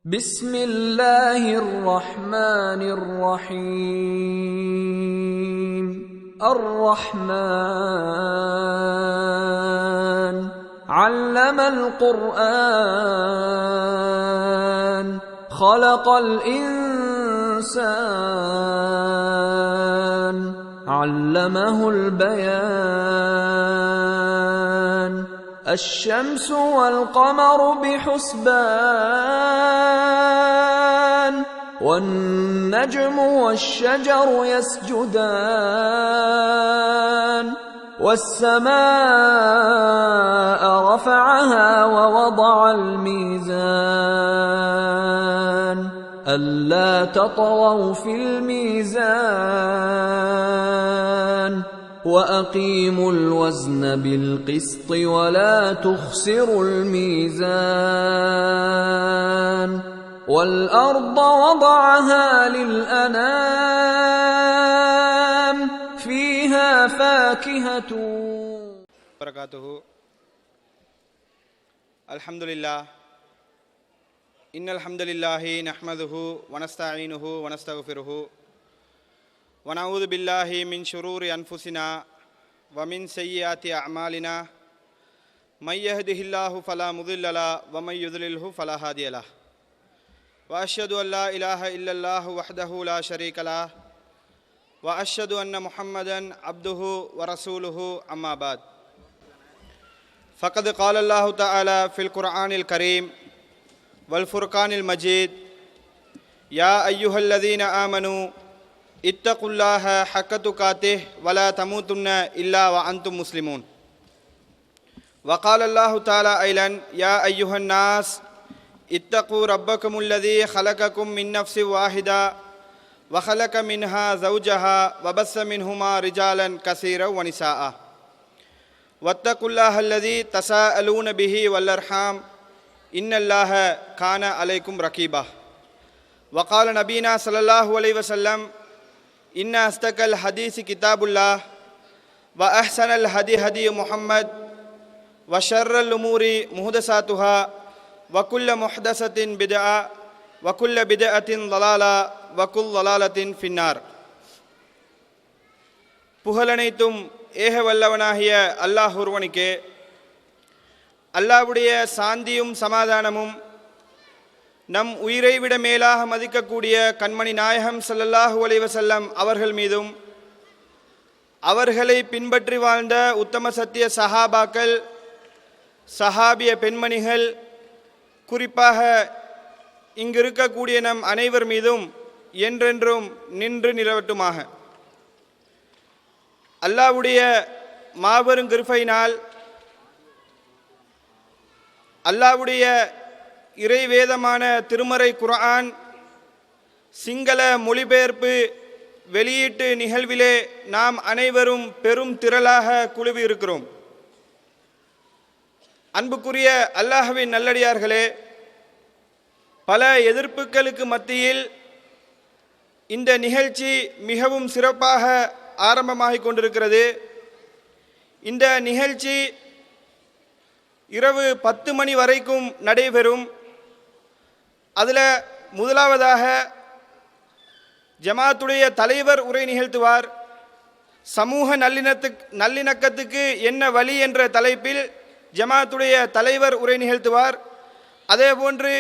بسم الله الرحمن الرحيم الرحمن علم القرآن خلق الإنسان علمه البيان الشمس والقمر بحسبان والنجم والشجر يسجدان والسماء رفعها ووضع الميزان ألا تطغوا في الميزان وأقيموا الوزن بالقسط ولا تخسروا الميزان والأرض وضعها للأنام فيها فاكهة وبركاته. الحمد لله إن الحمد لله نحمده ونستعينه ونستغفره ونعوذ بالله من شرور أنفسنا ومن سيئات أعمالنا من يهده الله فلا مضل له ومن يضلله فلا هادي له وأشهد أن لا إله إلا الله وحده لا شريك له وأشهد أن محمدا عبده ورسوله أما بعد فقد قال الله تعالى في القرآن الكريم والفرقان المجيد يا أيها الذين آمنوا اتقوا الله حق تقاته ولا تموتن إلا وأنتم مسلمون وقال الله تعالى أيضا يا أيها الناس اتقوا ربكم الذي خلقكم من نفس واحدة وخلق منها زوجها وبث منهما رجالا كثيرا ونساء واتقوا الله الذي تساءلون به والأرحام إن الله كان عليكم رقيبا وقال نبينا صلى الله عليه وسلم إن أصدق الحديث كتاب الله وأحسن الهدي هدي محمد وشر الأمور محدثاتها وكل محدثة بدعة وكل بدعة ضلالة وكل ضلالة في النار. புகழனைத்தும் ஏக வல்லவனாகிய அல்லாஹ் ஒருவனுக்கே. அல்லாஹ்வுடைய சாந்தியும் சமாதானமும் நம் உயிரை விட மேலாக மதிக்கக்கூடிய கண்மணி நாயகம் ஸல்லல்லாஹு அலைஹி வஸல்லம் அவர்கள் மீதும் அவர்களை பின்பற்றி வாழ்ந்த உத்தம சத்திய சஹாபாக்கள் சஹாபிய பெண்மணிகள் குறிப்பாக இங்கு இருக்கக்கூடிய நம் அனைவர் மீதும் என்றென்றும் நின்று நிலவட்டுமாக. அல்லாஹ்வுடைய மாபெரும் கிருபையினால் அல்லாஹ்வுடைய இறைவேதமான திருமறை குர்ஆன் சிங்கள மொழிபெயர்ப்பு வெளியீட்டு நிகழ்விலே நாம் அனைவரும் பெரும் திரளாக குழுவி இருக்கிறோம். அன்புக்குரிய அல்லாஹ்வின் நல்லடியார்களே, பல எதிர்ப்புகளுக்கு மத்தியில் இந்த நிகழ்ச்சி மிகவும் சிறப்பாக ஆரம்பமாகிக் கொண்டிருக்கிறது. இந்த நிகழ்ச்சி இரவு 10 மணி வரைக்கும் நடைபெறும். அதில் முதலாவதாக ஜமாத்துடைய தலைவர் உரை நிகழ்த்துவார். சமூக நல்லிணக்கத்துக்கு என்ன வழி என்ற தலைப்பில் ஜமாத்துடைய தலைவர் உரை நிகழ்த்துவார். அதேபோன்று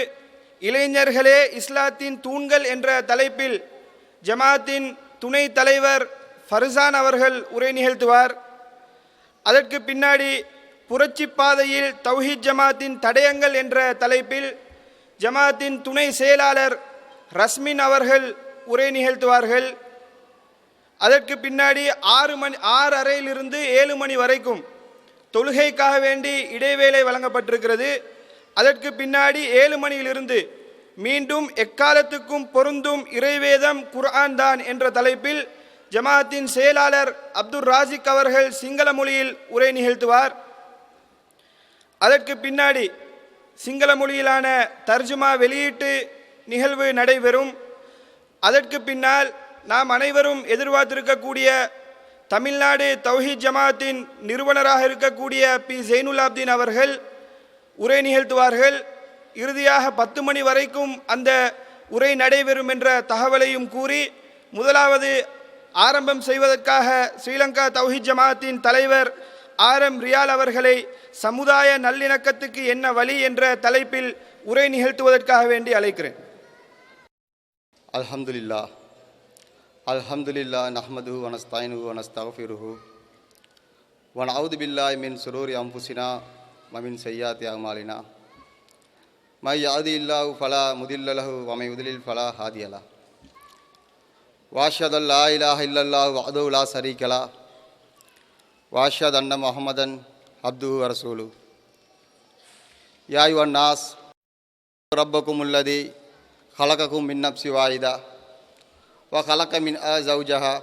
இளைஞர்களே இஸ்லாத்தின் தூண்கள் என்ற தலைப்பில் ஜமாத்தின் துணை தலைவர் ஃபர்சான் அவர்கள் உரை நிகழ்த்துவார். அதற்கு பின்னாடி புரட்சி பாதையில் தௌஹீத் ஜமாத்தின் தடயங்கள் என்ற தலைப்பில் ஜமாத்தின் துணை செயலாளர் ரஸ்மின் அவர்கள் உரை நிகழ்த்துவார்கள். அதற்கு பின்னாடி 6:30 7 மணி வரைக்கும் தொழுகைக்காக வேண்டி இடைவேளை வழங்கப்பட்டிருக்கிறது. அதற்கு பின்னாடி 7 மணியிலிருந்து மீண்டும் எக்காலத்துக்கும் பொருந்தும் இறைவேதம் குர்ஆன் தான் என்ற தலைப்பில் ஜமாத்தின் செயலாளர் அப்துல் ராசிக் அவர்கள் சிங்கள மொழியில் உரை நிகழ்த்துவார். அதற்கு பின்னாடி சிங்கள மொழியிலான தர்ஜுமா வெளியீட்டு நிகழ்வு நடைபெறும். அதற்கு பின்னால் நாம் அனைவரும் எதிர்பார்த்திருக்கக்கூடிய தமிழ்நாடு தௌஹீத் ஜமாத்தின் நிறுவனராக இருக்கக்கூடிய பி ஜெயினுல் ஆப்தீன் அவர்கள் உரை நிகழ்த்துவார்கள். இறுதியாக 10 மணி வரைக்கும் அந்த உரை நடைபெறும் என்ற தகவலையும் கூறி, முதலாவது ஆரம்பம் செய்வதற்காக ஸ்ரீலங்கா தௌஹீத் ஜமாஅத்தின் தலைவர் RM ரியால் அவர்களை சமுதாய நல்லிணக்கத்துக்கு என்ன வழி என்ற தலைப்பில் உரை நிகழ்த்துவதற்காக வேண்டி அழைக்கிறேன். அல்ஹம்துலில்லாஹ் அல்ஹம்துலில்லாஹ் நஹ்மதுஹு வ நஸ்தஈனுஹு வ நஸ்தக்ஃபிருஹு வ நஊது பில்லாஹி மின் ஷுரூரி அன்ஃபுஸினா வ மின் ஸய்யிஆத்தி அஅமாலினா மை யஹ்திஹில்லாஹு ஃபலா முதில்ல லஹு வ மை யுத்லில் ஃபலா ஹாதிய லஹு வ அஷ்ஹது அன் லா இலாஹா இல்லல்லாஹு வஹ்தஹு லா ஷரீக லஹு வ அஷ்ஹது அன்ன முஹம்மதன் அப்துஹு வ ரசூலுஹு யா அய்யுஹன் நாஸ் ரப்பக்குமுல்லதி خلقكم من نفس واحدة وخلق منها زوجها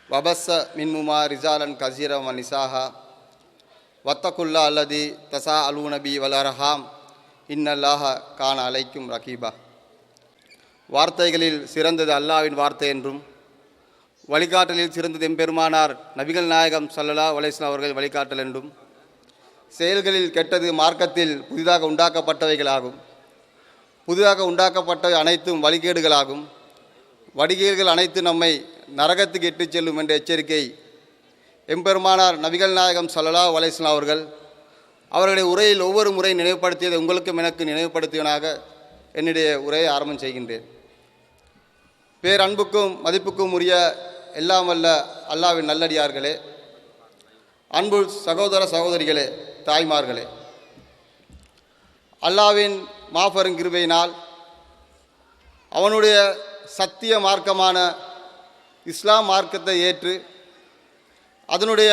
وبث منهما رجالا كثيرا ونساء واتقوا الله الذي تساءلون به والأرحام إن الله كان عليكم رقيبا. வார்த்தைகளில் சிறந்தது அல்லாஹ்வின் வார்த்தை என்றும், வழிகாட்டலில் சிறந்தது எம்பெருமானார் நபிகள் நாயகம் ஸல்லல்லாஹு அலைஹி வஸல்லம் அவர்கள் வழிகாட்டல் என்றும், செயல்களில் கெட்டது மார்க்கத்தில் புதிதாக உண்டாக்கப்பட்டவைகளாகும், புதிதாக உண்டாக்கப்பட்ட அனைத்தும் வழிகேடுகளாகும், வடிகேடுகள் அனைத்து நம்மை நரகத்துக்கு இட்டுச் செல்லும் என்ற எச்சரிக்கை எம்பெருமானார் நபிகள் நாயகம் ஸல்லல்லாஹு அலைஹி வஸல்லம் அவர்களுடைய உரையில் ஒவ்வொரு முறை நினைவுபடுத்தியதை உங்களுக்கும் எனக்கு நினைவுபடுத்தியவனாக என்னுடைய உரையை ஆரம்பம் செய்கின்றேன். பேரன்புக்கும் மதிப்புக்கும் உரிய எல்லாம் வல்ல அல்லாஹ்வின் நல்லடியார்களே, அன்பு சகோதர சகோதரிகளே, தாய்மார்களே, அல்லாஹ்வின் மாபெரும் கிருபையினால் அவனுடைய சத்திய மார்க்கமான இஸ்லாம் மார்க்கத்தை ஏற்று அதனுடைய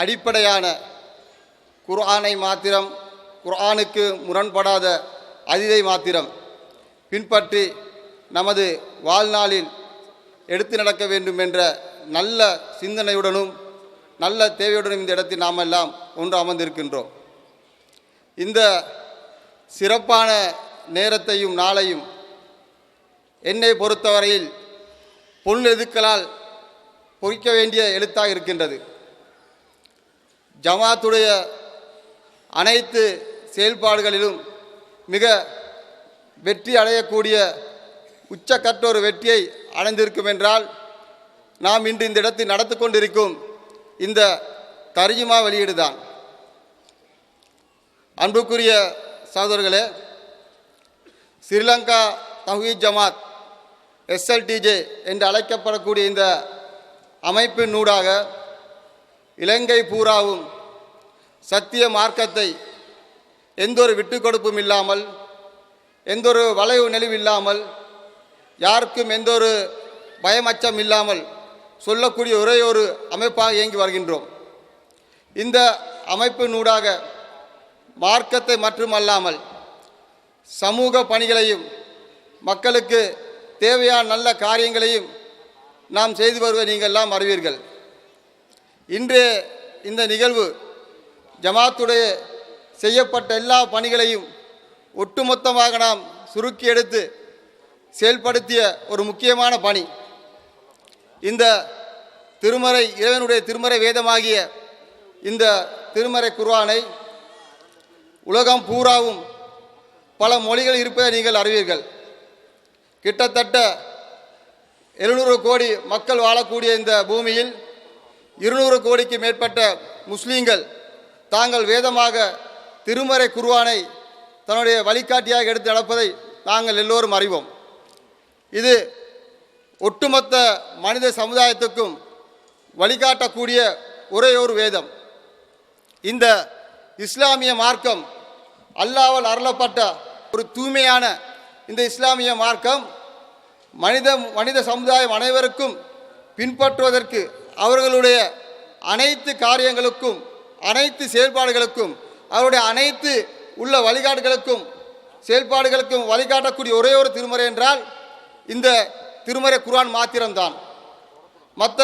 அடிப்படையான குர்ஆனை மாத்திரம், குர்ஆனுக்கு முரண்படாத ஹதீஸை மாத்திரம் பின்பற்றி நமது வாழ்நாளில் எடுத்து நடக்க வேண்டும் என்ற நல்ல சிந்தனையுடனும் நல்ல தேவையுடனும் இந்த இடத்தில் நாம் எல்லாம் ஒன்று அமர்ந்திருக்கின்றோம். இந்த சிறப்பான நேரத்தையும் நாளையும் என்னை பொறுத்தவரையில் பொன் எழுத்துக்களால் பொறிக்க வேண்டிய எழுத்தாக இருக்கின்றது. ஜமாத்துடைய அனைத்து செயல்பாடுகளிலும் மிக வெற்றி அடையக்கூடிய உச்சக்கட்ட ஒரு வெற்றியை அடைந்திருக்கும் என்றால், நாம் இன்று இந்த இடத்தில் நடந்து கொண்டிருக்கும் இந்த தர்ஜுமா வெளியீடுதான். அன்புக்குரிய சகோதரர்களே, ஸ்ரீலங்கா தௌஹீத் ஜமாத் SLTJ என்று அழைக்கப்படக்கூடிய இந்த அமைப்பினூடாக இலங்கை பூராவும் சத்திய மார்க்கத்தை எந்தொரு விட்டுக்கொடுப்பும் இல்லாமல், எந்தொரு வளைவு நெளிவு இல்லாமல், யாருக்கும் எந்தொரு பயமச்சம் இல்லாமல் சொல்லக்கூடிய ஒரே ஒரு அமைப்பாக இயங்கி வருகின்றோம். இந்த அமைப்பினூடாக மார்க்கத்தை மட்டுமல்லாமல் சமூக பணிகளையும் மக்களுக்கு தேவையான நல்ல காரியங்களையும் நாம் செய்து வருவதை நீங்கள் எல்லாம் அறிவீர்கள். இன்றைய இந்த நிகழ்வு ஜமாத்துடைய செய்யப்பட்ட எல்லா பணிகளையும் ஒட்டுமொத்தமாக நாம் சுருக்கி எடுத்து செயல்படுத்திய ஒரு முக்கியமான பணி. இந்த திருமறை, இறைவனுடைய திருமறை வேதமாகிய இந்த திருமறை குர்ஆனை உலகம் பூராவும் பல மொழிகள் இருப்பதை நீங்கள் அறிவீர்கள். கிட்டத்தட்ட 700 கோடி மக்கள் வாழக்கூடிய இந்த பூமியில் 200 கோடிக்கு மேற்பட்ட முஸ்லீம்கள் தாங்கள் வேதமாக திருமறை குர்ஆனை தன்னுடைய வழிகாட்டியாக எடுத்து நடப்பதை நாங்கள் எல்லோரும் அறிவோம். இது ஒட்டுமொத்த மனித சமுதாயத்துக்கும் வழிகாட்டக்கூடிய ஒரே ஒரு வேதம். இந்த இஸ்லாமிய மார்க்கம் அல்லாஹ்வால் அருளப்பட்ட ஒரு தூய்மையான இந்த இஸ்லாமிய மார்க்கம் மனித சமுதாயம் அனைவருக்கும் பின்பற்றுவதற்கு, அவர்களுடைய அனைத்து காரியங்களுக்கும், அனைத்து செயல்பாடுகளுக்கும், அவருடைய அனைத்து உள்ள வழிகாட்டுகளுக்கும் செயல்பாடுகளுக்கும் வழிகாட்டக்கூடிய ஒரே ஒரு திருமறை என்றால் இந்த திருமறை குர்ஆன் மாத்திரம்தான். மற்ற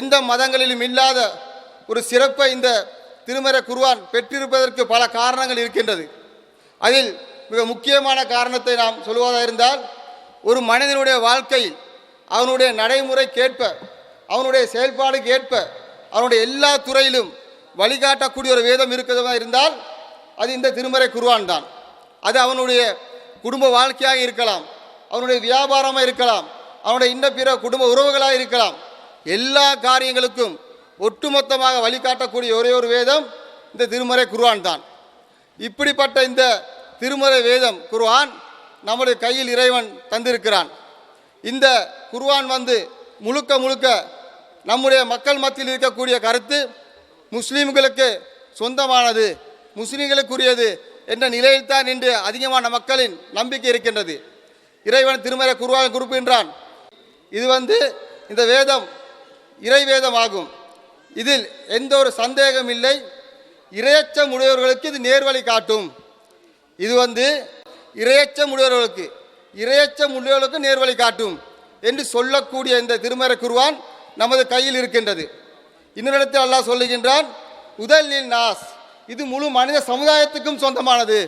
எந்த மதங்களிலும் இல்லாத ஒரு சிறப்பை இந்த திருமறை குர்ஆன் பெற்றிருப்பதற்கு பல காரணங்கள் இருக்கின்றது. அதில் மிக முக்கியமான காரணத்தை நாம் சொல்வதாக இருந்தால், ஒரு மனிதனுடைய வாழ்க்கையில் அவனுடைய நடைமுறைக்கேற்ப, அவனுடைய செயல்பாடுக்கு ஏற்ப, அவனுடைய எல்லா துறையிலும் வழிகாட்டக்கூடிய ஒரு வேதம் இருக்கிறதா இருந்தால் அது இந்த திருமறை குர்ஆன் தான். அது அவனுடைய குடும்ப வாழ்க்கையாக இருக்கலாம், அவனுடைய வியாபாரமாக இருக்கலாம், அவனுடைய இன்ன பிற குடும்ப உறவுகளாக இருக்கலாம். எல்லா காரியங்களுக்கும் ஒட்டுமொத்தமாக வழிகாட்டக்கூடிய ஒரே ஒரு வேதம் இந்த திருமறை குர்ஆன் தான். இப்படிப்பட்ட இந்த திருமறை வேதம் குர்ஆன் நம்முடைய கையில் இறைவன் தந்திருக்கிறான். இந்த குர்ஆன் முழுக்க முழுக்க நம்முடைய மக்கள் மத்தியில் இருக்கக்கூடிய கருத்து முஸ்லீம்களுக்கு சொந்தமானது, முஸ்லீம்களுக்குரியது என்ற நிலையில்தான் இன்று அதிகமான மக்களின் நம்பிக்கை இருக்கின்றது. இறைவன் திருமறை குர்ஆன் குறிப்பிடுகின்றான், இது இந்த வேதம் இறை வேதமாகும், இதில் எந்த ஒரு சந்தேகம் இல்லை, இரையச்சம் உடையவர்களுக்கு இது நேர்வழி காட்டும். இது இரையச்சம் உடையவர்களுக்கு நேர்வழி காட்டும் என்று சொல்லக்கூடிய இந்த திருமறை குர்ஆன் நமது கையில் இருக்கின்றது. இன்னொரு இடத்தில் அல்லாஹ் சொல்லுகின்றான், உதல்லில் நாஸ், இது முழு மனித சமுதாயத்துக்கும் சொந்தமானது.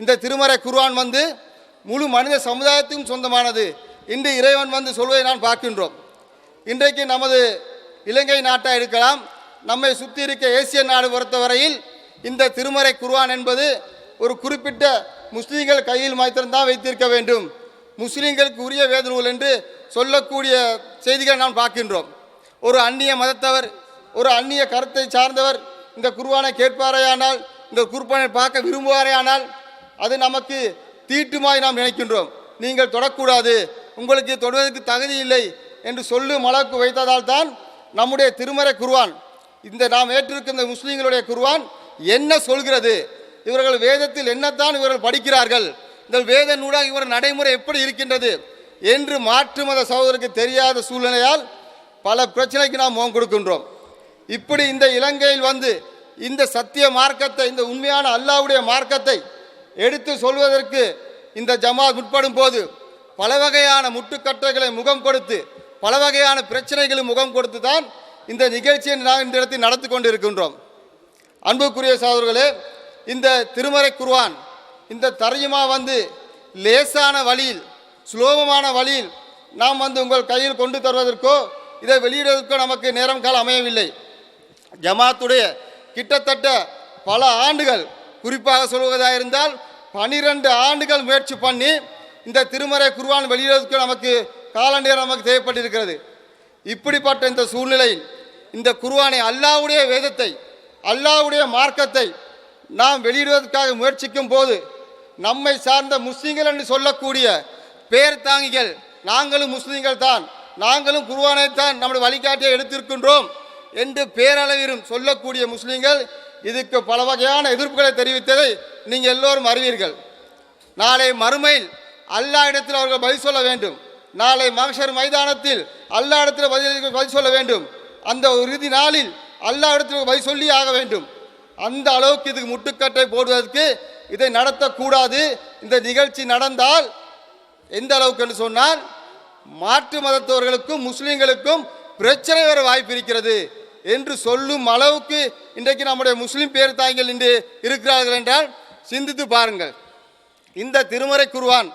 இந்த திருமறை குர்ஆன் முழு மனித சமுதாயத்துக்கும் சொந்தமானது என்று இறைவன் சொல்வதை நான் பார்க்கின்றோம். இன்றைக்கு நமது இலங்கை நாட்டாக இருக்கலாம், நம்மை சுற்றி இருக்க ஏசிய நாடு பொறுத்தவரையில் இந்த திருமறை குர்ஆன் என்பது ஒரு குறிப்பிட்ட முஸ்லீம்கள் கையில் மாத்திரம்தான் வைத்திருக்க வேண்டும், முஸ்லீம்களுக்கு உரிய வேத நூல் என்று சொல்லக்கூடிய செய்திகளை நாம் பார்க்கின்றோம். ஒரு அந்நிய மதத்தவர், ஒரு அந்நிய கருத்தை சார்ந்தவர் இந்த குர்ஆனை கேட்பாரேயானால், இந்த குர்ஆனை பார்க்க விரும்புவாரேயானால் அது நமக்கு தீட்டுமாய் நாம் நினைக்கின்றோம். நீங்கள் தொடக்கூடாது, உங்களுக்கு தொடுவதற்கு தகுதி இல்லை என்று சொல்லும் அளவுக்கு வைத்ததால் தான் நம்முடைய திருமறை குர்ஆன், இந்த நாம் ஏற்றிருக்கின்ற முஸ்லீம்களுடைய குர்ஆன் என்ன சொல்கிறது, இவர்கள் வேதத்தில் என்னத்தான் இவர்கள் படிக்கிறார்கள், இந்த வேத நூலாக இவர் நடைமுறை எப்படி இருக்கின்றது என்று மாற்று மத சகோதரருக்கு தெரியாத சூழ்நிலையால் பல பிரச்சனைக்கு நாம் முகம் கொடுக்கின்றோம். இப்படி இந்த இலங்கையில் இந்த சத்திய மார்க்கத்தை, இந்த உண்மையான அல்லாஹ்வுடைய மார்க்கத்தை எடுத்து சொல்வதற்கு இந்த ஜமாத் முற்படும் போது பல வகையான முட்டுக்கட்டைகளை முகம் கொடுத்து, பல வகையான பிரச்சனைகளை முகம் கொடுத்து தான் இந்த நிகழ்ச்சியை நாம் இந்த இடத்தில் நடத்தி கொண்டு இருக்கின்றோம். அன்புக்குரிய சகோதரர்களே, இந்த திருமறை குர்ஆன் இந்த தர்ஜுமா லேசான வழியில், சுலோபமான வழியில் நாம் உங்கள் கையில் கொண்டு தருவதற்கோ இதை வெளியிடுவதற்கோ நமக்கு நேரம் காலம் அமையவில்லை. ஜமாத்துடைய கிட்டத்தட்ட பல ஆண்டுகள், குறிப்பாக சொல்வதாக இருந்தால் 12 ஆண்டுகள் முயற்சி பண்ணி இந்த திருமறை குர்ஆன் வெளியிடுவதற்கு நமக்கு கால நேரம் நமக்கு தேவைப்பட்டிருக்கிறது. இப்படிப்பட்ட இந்த சூழ்நிலையில் இந்த குர்ஆனை, அல்லாஹ்வுடைய வேதத்தை, அல்லாஹ்வுடைய மார்க்கத்தை நாம் வெளியிடுவதற்காக முயற்சிக்கும் போது நம்மை சார்ந்த முஸ்லீம்கள் என்று சொல்லக்கூடிய பேர் தாங்கிகள், நாங்களும் முஸ்லீம்கள் தான், நாங்களும் குர்ஆனை தான் நம்முடைய வழிகாட்டியை எடுத்திருக்கின்றோம் என்று பேரளவிலும் சொல்லக்கூடிய முஸ்லீம்கள் இதுக்கு பல வகையான எதிர்ப்புகளை தெரிவித்ததை நீங்கள் எல்லோரும் அறிவீர்கள். நாளை மறுமையில் அல்லாஹ் இடத்தில் அவர்கள் பதில் சொல்ல வேண்டும். நாளை மஹ்ஷர் மைதானத்தில் அல்லாஹ் இடத்தில் பதில் சொல்ல வேண்டும். அந்த இறுதி நாளில் அல்லாஹ் இடத்தில் பதில் சொல்லி ஆக வேண்டும். அந்த அளவுக்கு இதுக்கு முட்டுக்கட்டை போடுவதற்கு இதை நடத்தக்கூடாது. இந்த நிகழ்ச்சி நடந்தால் எந்த அளவுக்கு என்று சொன்னால் மாற்று மதத்தவர்களுக்கும் முஸ்லீம்களுக்கும் பிரச்சனை வர வாய்ப்பு இருக்கிறது என்று சொல்லும் அளவுக்கு இன்றைக்கு நம்முடைய முஸ்லீம் பேர் தாய்கள் இன்று இருக்கிறார்கள் என்றால் சிந்தித்து பாருங்கள். இந்த திருமறை குர்ஆன்,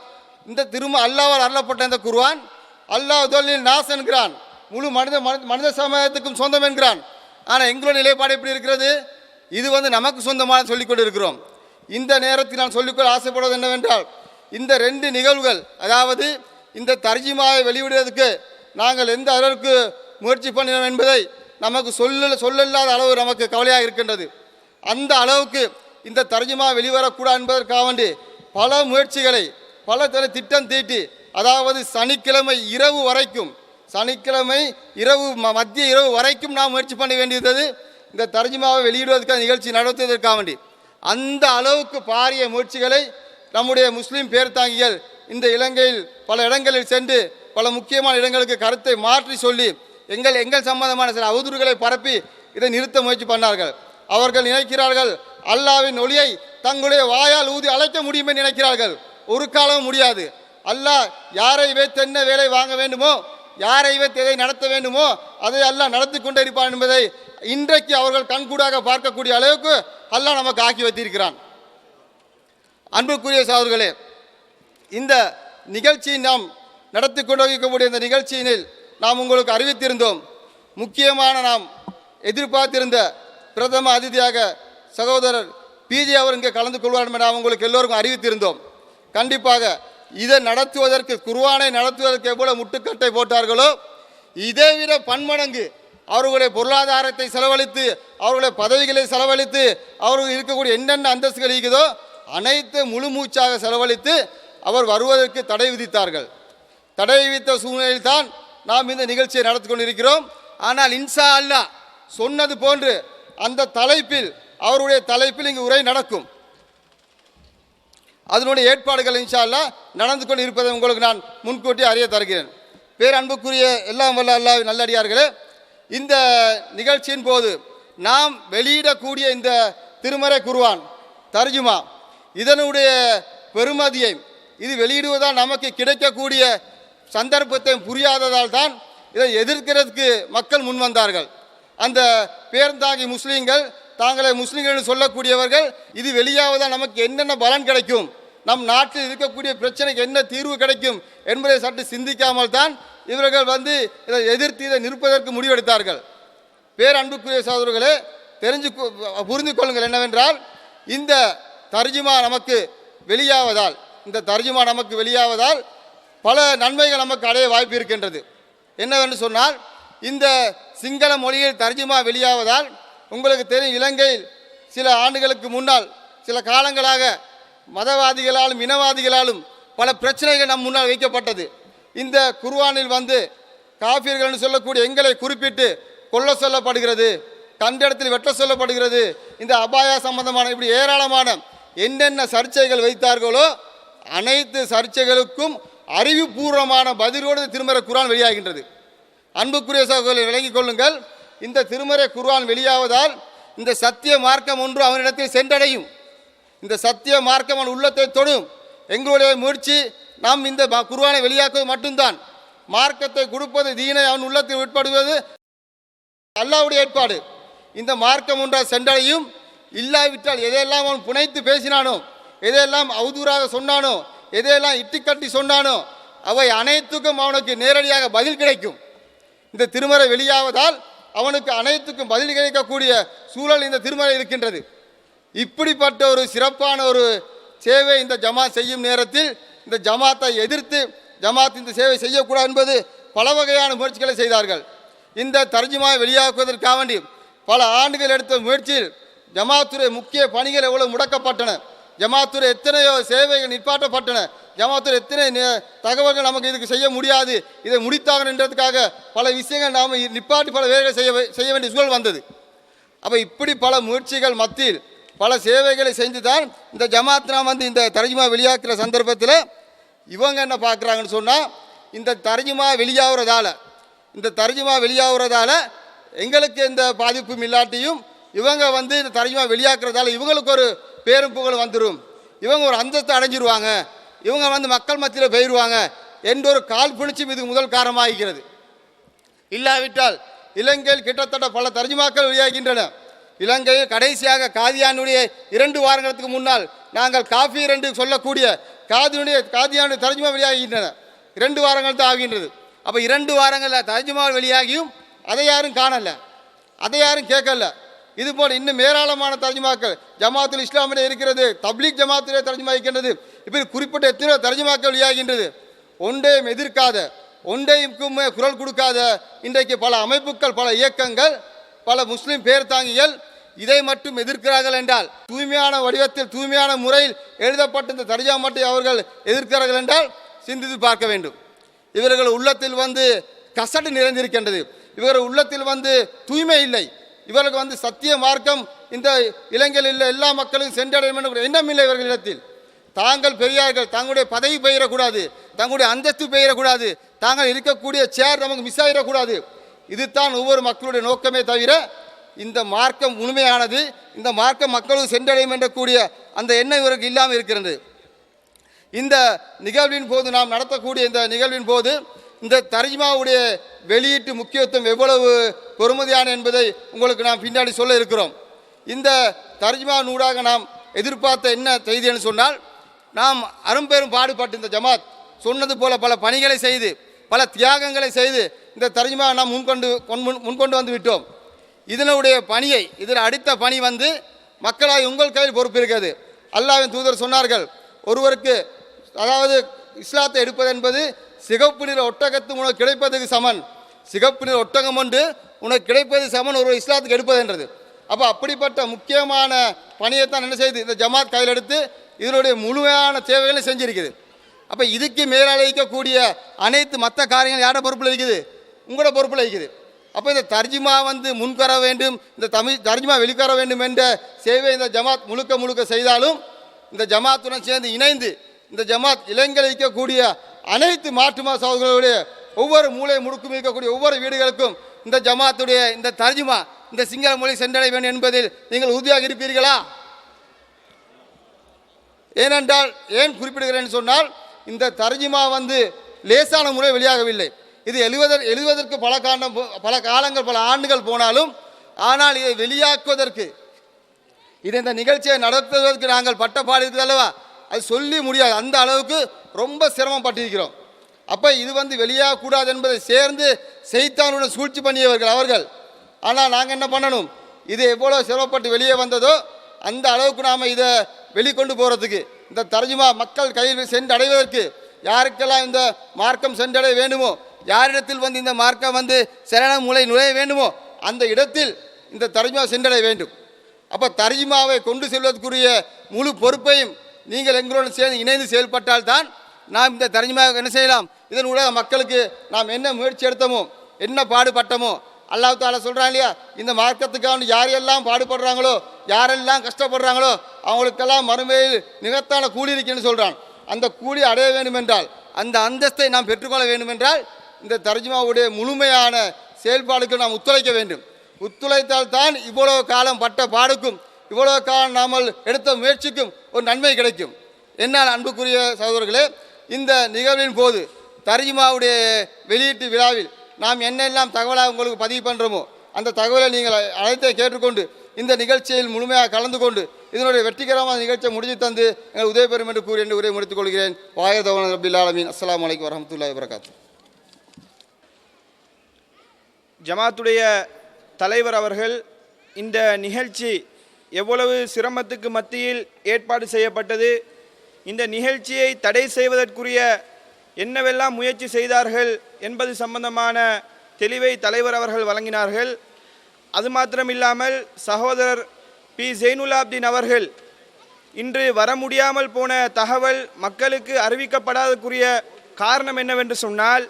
இந்த அல்லாஹ்வால் அருளப்பட்ட இந்த குர்ஆன், அல்லாஹ் தொல்லில் நாஸ் என்கிறான், முழு மனித சமுதாயத்துக்கும் சொந்தம் என்கிறான். ஆனால் எங்களுடைய நிலைப்பாடு எப்படி இருக்கிறது? இது நமக்கு சொந்தமான சொல்லிக்கொண்டு இருக்கிறோம். இந்த நேரத்தில் நான் சொல்லிக்கொள்ள ஆசைப்படுவது என்னவென்றால், இந்த 2 நிகழ்வுகள், அதாவது இந்த தர்ஜுமாவை வெளியிடுவதற்கு நாங்கள் எந்த அளவுக்கு முயற்சி பண்ணினோம் என்பதை நமக்கு சொல்லல்லாத அளவு நமக்கு கவலையாக இருக்கின்றது. அந்த அளவுக்கு இந்த தர்ஜுமா வெளிவரக்கூடாது என்பதற்காக வேண்டி பல முயற்சிகளை, பல திட்டம் தீட்டி, அதாவது சனிக்கிழமை இரவு வரைக்கும், சனிக்கிழமை இரவு மத்திய இரவு வரைக்கும் நாம் முயற்சி பண்ண வேண்டியிருந்தது இந்த தர்ஜுமாவை வெளியிடுவதற்காக நிகழ்ச்சி நடத்துவதற்காக வேண்டி. அந்த அளவுக்கு பாரிய முயற்சிகளை நம்முடைய முஸ்லீம் பேர்தாங்கிகள் இந்த இலங்கையில் பல இடங்களில் சென்று பல முக்கியமான இடங்களுக்கு கருத்தை மாற்றி சொல்லி எங்கள் சம்பந்தமான சில அவதூறுகளை பரப்பி இதை நிறுத்த முயற்சி பண்ணார்கள். அவர்கள் நினைக்கிறார்கள் அல்லாஹ்வின் ஒளியை தங்களுடைய வாயால் ஊதி அழைக்க முடியும் என்று நினைக்கிறார்கள். ஒரு காலமும் முடியாது. அல்லாஹ் யாரை வைத்து என்ன வேலை வாங்க வேண்டுமோ, யாரை வைத்து எதை நடத்த வேண்டுமோ அதை அல்லாஹ் நடத்தி கொண்டே இருப்பான் என்பதை இன்றைக்கு அவர்கள் கண்கூடாக பார்க்கக்கூடிய அளவுக்கு அல்லாஹ் நமக்கு ஆக்கி வைத்திருக்கிறான். அன்புக்குரிய சகோதரர்களே, இந்த நிகழ்ச்சியை நாம் நடத்தி கொண்டிருக்கக்கூடிய இந்த நிகழ்ச்சியினில் நாம் உங்களுக்கு அறிவித்திருந்தோம். முக்கியமான நாம் எதிர்பார்த்திருந்த பிரதம அதிதியாக சகோதரர் பிஜே அவர் இங்கே கலந்து கொள்வார் என உங்களுக்கு எல்லோருக்கும் அறிவித்திருந்தோம். கண்டிப்பாக இதை நடத்துவதற்கு, குர்ஆனை நடத்துவதற்கு எவ்வளவு முட்டுக்கட்டை போட்டார்களோ இதைவிட பன்மடங்கு அவர்களுடைய பொருளாதாரத்தை செலவழித்து, அவர்களுடைய பதவிகளை செலவழித்து, அவர்கள் இருக்கக்கூடிய என்னென்ன அந்தஸ்துகள் இருக்குதோ அனைத்து முழு மூச்சாக செலவழித்து அவர் வருவதற்கு தடை விதித்தார்கள். தடை விதித்த சூழ்நிலையில் தான் நாம் இந்த நிகழ்ச்சியை நடத்தி கொண்டிருக்கிறோம். ஆனால் இன்ஷா அல்லாஹ் சொன்னது போன்று அந்த தலைப்பில், அவருடைய தலைப்பில் இங்கு உரை நடக்கும். அதனுடைய ஏற்பாடுகள் இன்ஷா அல்லாஹ் நடந்து கொண்டு இருப்பதை உங்களுக்கு நான் முன்கூட்டி அறிய தருகிறேன். பேரன்புக்குரிய எல்லாம் வல்ல அல்லாஹ்வின் நல்லடியார்களே, இந்த நிகழ்ச்சியின் போது நாம் வெளியிடக்கூடிய இந்த திருமறை குர்ஆன் தர்ஜுமா, இதனுடைய பெருமதியை, இது வெளியிடுவதால் நமக்கு கிடைக்கக்கூடிய சந்தர்ப்பத்தை புரியாததால் தான் இதை எதிர்க்கிறதுக்கு மக்கள் முன் வந்தார்கள். அந்த பேர்ந்தாங்கி முஸ்லீம்கள், தாங்களை முஸ்லீம்கள் சொல்லக்கூடியவர்கள், இது வெளியாவதால் நமக்கு என்னென்ன பலன் கிடைக்கும், நம் நாட்டில் இருக்கக்கூடிய பிரச்சனைக்கு என்ன தீர்வு கிடைக்கும் என்பதை சற்று சிந்திக்காமல் தான் இவர்கள் இதை எதிர்த்து இதை நிற்பதற்கு முடிவெடுத்தார்கள். பேரன்புக்குரிய சகோதரர்களே, புரிந்து கொள்ளுங்கள் என்னவென்றால், இந்த தர்ஜுமா நமக்கு வெளியாவதால் பல நன்மைகள் நமக்கு அடைய வாய்ப்பு இருக்கின்றது. என்னவென்று சொன்னால், இந்த சிங்கள மொழியில் தர்ஜுமா வெளியாவதால் உங்களுக்கு தெரியும், இலங்கையில் சில ஆண்டுகளுக்கு முன்னால், சில காலங்களாக மதவாதிகளாலும் இனவாதிகளாலும் பல பிரச்சனைகள் நம் முன்னால் வைக்கப்பட்டது. இந்த குர்ஆனில் காஃபிர்கள் சொல்லக்கூடிய எங்களை குறிப்பிட்டு கொல்ல சொல்லப்படுகிறது, கண்டிடத்தில் வெட்ட சொல்லப்படுகிறது, இந்த அபாயா சம்பந்தமான இப்படி ஏராளமான என்னென்ன சர்ச்சைகள் வைத்தார்களோ அனைத்து சர்ச்சைகளுக்கும் அறிவுபூர்வமான பதிலோடு திருமறை குர்ஆன் வெளியாகின்றது. அன்புக்குரிய சகோதரர்களை விளங்கிக் கொள்ளுங்கள், இந்த திருமறை குர்ஆன் வெளியாவதால் இந்த சத்திய மார்க்கம் ஒன்று அவனிடத்தில் சென்றடையும். இந்த சத்திய மார்க்கம் அவன் உள்ளத்தை தொடும். எங்களுடைய முயற்சி நாம் இந்த குர்ஆனை வெளியாக்குவது மட்டும்தான். மார்க்கத்தை கொடுப்பது, தீனை அவன் உள்ளத்தில் உட்படுவது அல்லாஹ்வுடைய ஏற்பாடு. இந்த மார்க்கம் ஒன்றால் சென்றடையும். இல்லாவிட்டால் எதையெல்லாம் அவன் புனைத்து பேசினானோ, எதையெல்லாம் அவதூறாக சொன்னானோ, எதையெல்லாம் இட்டுக்கட்டி சொன்னானோ அவை அனைத்துக்கும் அவனுக்கு நேரடியாக பதில் கிடைக்கும். இந்த திருமறை வெளியாவதால் அவனுக்கு அனைத்துக்கும் பதில் கிடைக்கக்கூடிய சூழல் இந்த திருமறை இருக்கின்றது. இப்படிப்பட்ட ஒரு சிறப்பான ஒரு சேவை இந்த ஜமாத் செய்யும் நேரத்தில் இந்த ஜமாத்தை எதிர்த்து ஜமாத் இந்த சேவை செய்யக்கூடாது என்பது பல வகையான முயற்சிகளை செய்தார்கள். இந்த தர்ஜுமாவை வெளியாக்குவதற்காக வேண்டி பல ஆண்டுகள் எடுத்த முயற்சியில் ஜமாத்துடைய முக்கிய பணிகள் எவ்வளவு முடக்கப்பட்டன, ஜமாத்துடைய எத்தனையோ சேவைகள் நிற்பாட்டப்பட்டன, ஜமாத்துடைய எத்தனை தகவல்கள் நமக்கு இதுக்கு செய்ய முடியாது, இதை முடித்தாங்க என்றதுக்காக பல விஷயங்கள் நாம் நிப்பாட்டி பல வேலைகளை செய்ய வேண்டிய சூழல் வந்தது. அப்போ இப்படி பல முயற்சிகள் மத்தியில் பல சேவைகளை செஞ்சு தான் இந்த ஜமாத் நாம் இந்த தர்ஜுமா வெளியாக்குற சந்தர்ப்பத்தில் இவங்க என்ன பார்க்குறாங்கன்னு சொன்னால், இந்த தர்ஜுமா வெளியாகிறதால எங்களுக்கு எந்த பாதிப்பும் இல்லாட்டியும் இவங்க இந்த தர்ஜுமா வெளியாக்குறதால இவங்களுக்கு ஒரு பேரும் புகழ் வந்துடும், இவங்க ஒரு அந்தஸ்தை அடைஞ்சிருவாங்க, இவங்க மக்கள் மத்தியில் போயிடுவாங்க என்ற ஒரு காழ்ப்புணர்ச்சியும் இதுக்கு முதல் காரணமாகிறது. இல்லாவிட்டால் இலங்கையில் கிட்டத்தட்ட பல தர்ஜுமாக்கள் வெளியாகின்றன. இலங்கையில் கடைசியாக காதியானுடைய 2 வாரங்களுக்கு முன்னால் நாங்கள் காஃபீர் என்று சொல்லக்கூடிய காதியானுடைய தர்ஜுமா வெளியாகின்றன. 2 வாரங்கள் தான் ஆகின்றது. அப்போ 2 வாரங்களில் தர்ஜுமா வெளியாகியும் அதை யாரும் காணலை, அதை யாரும் கேட்கல. இதுபோல் இன்னும் ஏராளமான தர்ஜுமாக்கள் ஜமாத்துல் இஸ்லாமிலே இருக்கிறது, தப்லீக் ஜமாத்திலே தர்ஜுமா இருக்கின்றது. இப்படி குறிப்பிட்ட எத்தனையோ தர்ஜுமாக்கள் வெளியாகின்றது. ஒன்றையும் எதிர்க்காத, ஒன்றையும் குரல் கொடுக்காத இன்றைக்கு பல அமைப்புகள், பல இயக்கங்கள், பல முஸ்லீம் பேர் தாங்கிகள் இதை மட்டும் எதிர்க்கிறார்கள் என்றால், தூய்மையான வடிவத்தில் தூய்மையான முறையில் எழுதப்பட்ட இந்த தர்ஜுமாவை அவர்கள் எதிர்க்கிறார்கள் என்றால் சிந்தித்து பார்க்க வேண்டும். இவர்கள் உள்ளத்தில் கசடு நிறைந்திருக்கின்றது, இவர்கள் உள்ளத்தில் தூய்மை இல்லை, இவர்களுக்கு சத்திய மார்க்கம் இந்த இலங்கையில் உள்ள எல்லா மக்களுக்கும் சென்றடையும் என்ற எண்ணம் இல்லை இவர்களிடத்தில். தாங்கள் பெரியார்கள், தங்களுடைய பதவி பெயரக்கூடாது, தங்களுடைய அந்தஸ்து பெயரக்கூடாது, தாங்கள் இருக்கக்கூடிய சேர் நமக்கு மிஸ் ஆகிடக்கூடாது. இதுதான் ஒவ்வொரு மக்களுடைய நோக்கமே தவிர இந்த மார்க்கம் உண்மையானது, இந்த மார்க்கம் மக்களுக்கு சென்றடையும் என்றக்கூடிய அந்த எண்ணம் இவருக்கு இல்லாமல் இருக்கிறது. இந்த நிகழ்வின் போது, நாம் நடத்தக்கூடிய இந்த நிகழ்வின் போது இந்த தர்ஜுமாவுடைய வெளியீட்டு முக்கியத்துவம் எவ்வளவு பொறுமதியான என்பதை உங்களுக்கு நாம் பின்னாடி சொல்ல இருக்கிறோம். இந்த தர்ஜுமா நூடாக நாம் எதிர்பார்த்த என்ன செய்தின்னு சொன்னால், நாம் அரும்பெரும் பாடுபட்டு இந்த ஜமாத் சொன்னது போல பல பணிகளை செய்து, பல தியாகங்களை செய்து இந்த தர்ஜுமா நாம் முன்கொண்டு வந்து விட்டோம். இதனுடைய பணியை, இதில் அடுத்த பணி மக்களாய் உங்கள் கையில் பொறுப்பு இருக்கிறது. அல்லாஹ்வின் தூதர் சொன்னார்கள், ஒருவருக்கு அதாவது இஸ்லாத்தை எடுப்பது என்பது சிகப்பு நிற ஒட்டகத்து உனக்கு கிடைப்பதற்கு சமன். சிகப்பு நிற ஒட்டகம் ஒன்று உனக்கு கிடைப்பது சமன் ஒரு இஸ்லாத்துக்கு எடுப்பது என்றது. அப்போ அப்படிப்பட்ட முக்கியமான பணியைத்தான் என்ன செய்யுது இந்த ஜமாத் கையில் எடுத்து இதனுடைய முழுமையான தேவைகளை செஞ்சிருக்குது. அப்போ இதுக்கு மேலளிக்கக்கூடிய அனைத்து மற்ற காரியங்கள் யாரோட பொறுப்பில் இருக்குது? உங்களோட பொறுப்பில் இருக்குது. அப்போ இந்த தர்ஜிமா முன்வர வேண்டும், இந்த தர்ஜிமா வெளிக்கர வேண்டும் என்ற சேவை இந்த ஜமாத் முழுக்க செய்தாலும் இந்த ஜமாத்துடன் சேர்ந்து இணைந்து இந்த ஜமாத் இளைஞர்கள் இருக்கக்கூடிய அனைத்து மாற்றுமா சகோதரர்களுடைய ஒவ்வொரு மூளை முடுக்கும் இருக்கக்கூடிய ஒவ்வொரு வீடுகளுக்கும் இந்த ஜமாத்துடைய இந்த தர்ஜிமா இந்த சிங்கள மொழி சென்றடைய வேண்டும் என்பதில் நீங்கள் உறுதியாக இருப்பீர்களா? ஏனென்றால் ஏன் குறிப்பிடுகிறேன் சொன்னால், இந்த தர்ஜிமா லேசான முறை வெளியாகவில்லை. இது எழுதுவதற்கு பல காலங்கள் பல ஆண்டுகள் போனாலும், ஆனால் இதை வெளியாக்குவதற்கு இந்த நிகழ்ச்சியை நடத்துவதற்கு நாங்கள் பட்ட பாடு இருக்குது அல்லவா, அது சொல்லி முடியாது. அந்த அளவுக்கு ரொம்ப சிரமப்பட்டிருக்கிறோம். அப்போ இது வெளியாகக்கூடாது என்பதை சேர்ந்து செய்தானுடன் சூழ்ச்சி பண்ணியவர்கள் அவர்கள். ஆனால் நாங்கள் என்ன பண்ணணும், இது எவ்வளோ சிரமப்பட்டு வெளியே வந்ததோ அந்த அளவுக்கு நாம் இதை வெளிக்கொண்டு போகிறதுக்கு இந்த தர்ஜுமா மக்கள் கையில் சென்றடைவதற்கு யாருக்கெல்லாம் இந்த மார்க்கம் சென்றடைய வேண்டுமோ, யாரிடத்தில் இந்த மார்க்கம் சரண மூலை நுழைய வேண்டுமோ அந்த இடத்தில் இந்த தர்ஜுமா சென்றடைய வேண்டும். அப்போ தர்ஜுமாவை கொண்டு செல்வதற்குரிய முழு பொறுப்பையும் நீங்கள் எங்களோடு சேர்ந்து இணைந்து செயல்பட்டால்தான் நாம் இந்த தர்ஜுமாவை என்ன செய்யலாம். இதன் ஊடாக மக்களுக்கு நாம் என்ன முயற்சி எடுத்தோமோ, என்ன பாடுபட்டோமோ, அல்லாஹ் தாலா சொல்கிறான் இல்லையா, இந்த மார்க்கத்துக்காக யாரெல்லாம் பாடுபடுறாங்களோ, யாரெல்லாம் கஷ்டப்படுறாங்களோ அவங்களுக்கெல்லாம் மறுமையில் நிகழ்த்தான கூலி இருக்குன்னு சொல்கிறான். அந்த கூலி அடைய வேண்டும் என்றால், அந்த அந்தஸ்தை நாம் பெற்றுக்கொள்ள வேண்டும் என்றால் இந்த தர்ஜுமாவுடைய முழுமையான செயல்பாடுக்கு நாம் ஒத்துழைக்க வேண்டும். ஒத்துழைத்தால் தான் இவ்வளவு காலம் பட்ட பாடுக்கும் இவ்வளவு காலம் நாம் எடுத்த முயற்சிக்கும் ஒரு நன்மை கிடைக்கும். என்ன அன்புக்குரிய சகோதரர்களே, இந்த நிகழ்வின் போது தர்ஜுமாவுடைய வெளியீட்டு விழாவில் நாம் என்னெல்லாம் தகவலாக உங்களுக்கு பதிவு பண்ணுறோமோ அந்த தகவலை நீங்கள் அழைத்தை கேட்டுக்கொண்டு இந்த நிகழ்ச்சியில் முழுமையாக கலந்து கொண்டு இதனுடைய வெற்றிகரமான நிகழ்ச்சியை முடித்து தந்து எங்கள் உதவி பெறும் என்று கூறி உரையை முடித்துக் கொள்கிறேன். வாயதவன் ரபில் ஆலமீன். அஸ்ஸலாமு அலைக்கும் வரஹ்மத்துல்லாஹி வபரகாத்துஹு. ஜமாத்துடைய தலைவர் அவர்கள் இந்த நிகழ்ச்சி எவ்வளவு சிரமத்துக்கு மத்தியில் ஏற்பாடு செய்யப்பட்டது, இந்த நிகழ்ச்சியை தடை செய்வதற்குரிய என்னவெல்லாம் முயற்சி செய்தார்கள் என்பது சம்பந்தமான தெளிவை தலைவர் அவர்கள் வழங்கினார்கள். அது மாத்திரமில்லாமல் சகோதரர் பி ஜெயினுலாப்தீன் அவர்கள் இன்று வர முடியாமல் போன தகவல் மக்களுக்கு அறிவிக்கப்படாதற்குரிய காரணம் என்னவென்று சொன்னால்,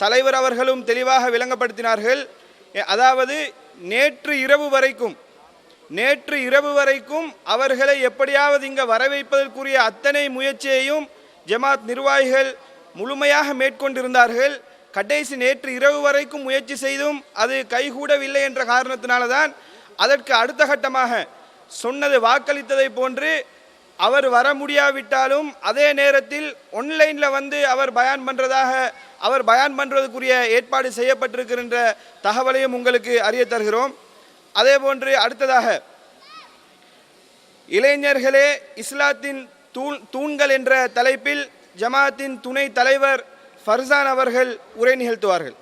தலைவர் அவர்களும் தெளிவாக விளங்கப்படுத்தினார்கள். அதாவது நேற்று இரவு வரைக்கும் அவர்களை எப்படியாவது இங்கே வர வைப்பதற்குரிய அத்தனை முயற்சியையும் ஜமாத் நிர்வாகிகள் முழுமையாக மேற்கொண்டிருந்தார்கள். கடைசி நேற்று இரவு வரைக்கும் முயற்சி செய்தும் அது கைகூடவில்லை என்ற காரணத்தினால தான் அதற்கு அடுத்த கட்டமாக சொன்னது வாக்களித்ததை போன்று அவர் வர முடியாவிட்டாலும் அதே நேரத்தில் ஆன்லைனில் அவர் பயான் பண்ணுறதுக்குரிய ஏற்பாடு செய்யப்பட்டிருக்கின்ற தகவலையும் உங்களுக்கு அறிய தருகிறோம். அதே போன்று அடுத்ததாக இளைஞர்களே இஸ்லாத்தின் தூண்கள் என்ற தலைப்பில் ஜமாத்தின் துணை தலைவர் ஃபர்சான் அவர்கள் உரை நிகழ்த்துவார்கள்.